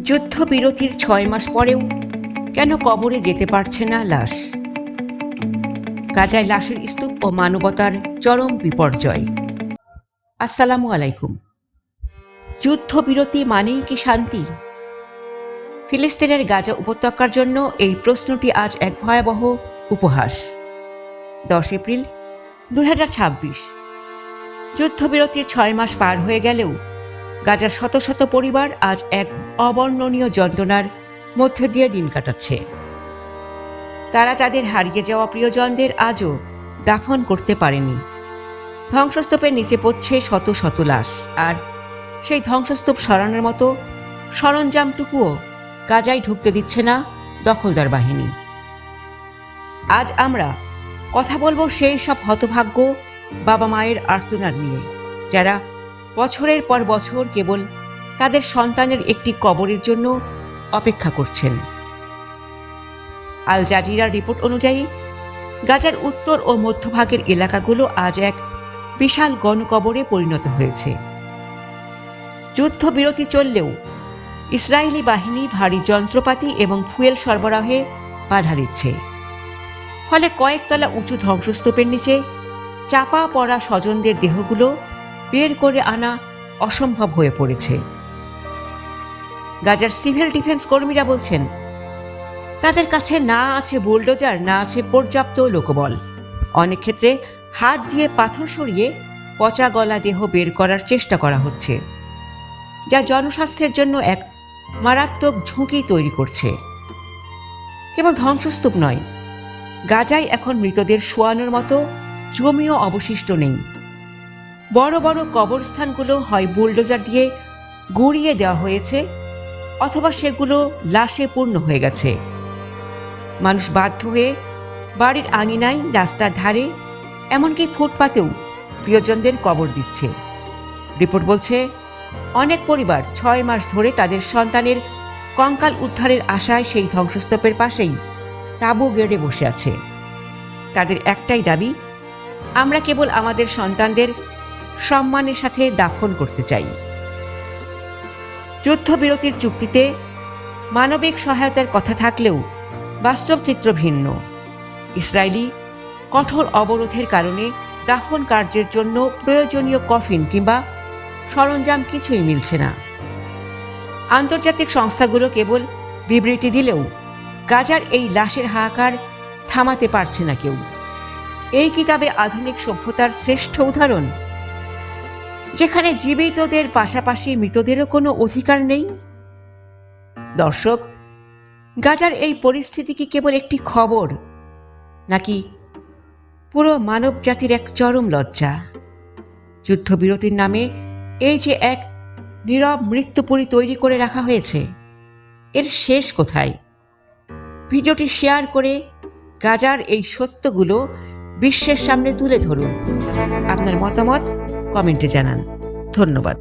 যুদ্ধবিরতির ৬ মাস পরেও কেন কবরে যেতে পারছে না লাশ? গাজায় লাশের স্তূপ ও মানবতার চরম বিপর্যয়। আসসালামু আলাইকুম। যুদ্ধবিরতি মানেই কি শান্তি? ফিলিস্তিনের গাজা উপত্যকার জন্য এই প্রশ্নটি আজ এক ভয়াবহ উপহাস। ১০ এপ্রিল ২০২৬। যুদ্ধবিরতির ৬ মাস পার হয়ে গেলেও গাজার শত শত পরিবার আজ এক অবর্ণনীয় যন্ত্রণার মধ্য দিয়ে দিন কাটাচ্ছে। তারা তাদের হারিয়ে যাওয়া প্রিয়জনদের আজও দাফন করতে পারেনি। ধ্বংসস্তূপের নিচে পড়ছে শত শত লাশ, আর সেই ধ্বংসস্তূপ সরানোর মতো সরঞ্জামটুকুও গাজায় ঢুকতে দিচ্ছে না দখলদার বাহিনী। আজ আমরা কথা বলবো সেই সব হতভাগ্য বাবা মায়ের আর্তনাদ নিয়ে, যারা বছরের পর বছর কেবল তাদের সন্তানের একটি কবরের জন্য অপেক্ষা করছেন। আল জাজিরার রিপোর্ট অনুযায়ী গাজার উত্তর ও মধ্যভাগের এলাকাগুলো আজ এক বিশাল গণকবরে পরিণত হয়েছে। যুদ্ধবিরতি চললেও ইসরায়েলি বাহিনী ভারী যন্ত্রপাতি এবং ফুয়েল সরবরাহে বাধা দিচ্ছে। ফলে কয়েকতলা উঁচু ধ্বংসস্তূপের নিচে চাপা পড়া স্বজনদের দেহগুলো বের করে আনা অসম্ভব হয়ে পড়েছে। গাজার সিভিল ডিফেন্স কর্মীরা বলছেন, তাদের কাছে না আছে বুলডোজার, না আছে পর্যাপ্ত লোকবল। অনেক ক্ষেত্রে হাত দিয়ে পাথর সরিয়ে পচা গলা দেহ বের করার চেষ্টা করা হচ্ছে, যা জনস্বাস্থ্যের জন্য এক মারাত্মক ঝুঁকি তৈরি করছে। কেবল ধ্বংসস্তূপ নয়, গাজায় এখন মৃতদের শোয়ানোর মতো জমিও অবশিষ্ট নেই। বড় বড় কবরস্থানগুলো হয় বুলডোজার দিয়ে গুঁড়িয়ে দেওয়া হয়েছে, অথবা সেগুলো লাশে পূর্ণ হয়ে গেছে। মানুষ বাধ্য হয়ে বাড়ির আঙিনায়, রাস্তার ধারে, এমনকি ফুটপাতেও প্রিয়জনদের কবর দিচ্ছে। রিপোর্ট বলছে, অনেক পরিবার ৬ মাস ধরে তাদের সন্তানের কঙ্কাল উদ্ধারের আশায় সেই ধ্বংসস্তূপের পাশেই তাঁবু গেড়ে বসে আছে। তাদের একটাই দাবি, আমরা কেবল আমাদের সন্তানদের সম্মানের সাথে দাফন করতে চাই। যুদ্ধবিরতির চুক্তিতে মানবিক সহায়তার কথা থাকলেও বাস্তব চিত্র ভিন্ন। ইসরায়েলি কঠোর অবরোধের কারণে দাফন কার্যের জন্য প্রয়োজনীয় কফিন কিংবা সরঞ্জাম কিছুই মিলছে না। আন্তর্জাতিক সংস্থাগুলো কেবল বিবৃতি দিলেও গাজার এই লাশের হাহাকার থামাতে পারছে না কেউ। এই কিতাবে আধুনিক সভ্যতার শ্রেষ্ঠ উদাহরণ, যেখানে জীবিতদের পাশাপাশি মৃতদেরও কোনো অধিকার নেই। দর্শক, গাজার এই পরিস্থিতি কি কেবল একটি খবর, নাকি পুরো মানব জাতির এক চরম লজ্জা? যুদ্ধবিরতির নামে এই যে এক নীরব মৃত্যুপুরী তৈরি করে রাখা হয়েছে, এর শেষ কোথায়? ভিডিওটি শেয়ার করে গাজার এই সত্যগুলো বিশ্বের সামনে তুলে ধরুন। আপনার মতামত কমেন্টে জানান। ধন্যবাদ।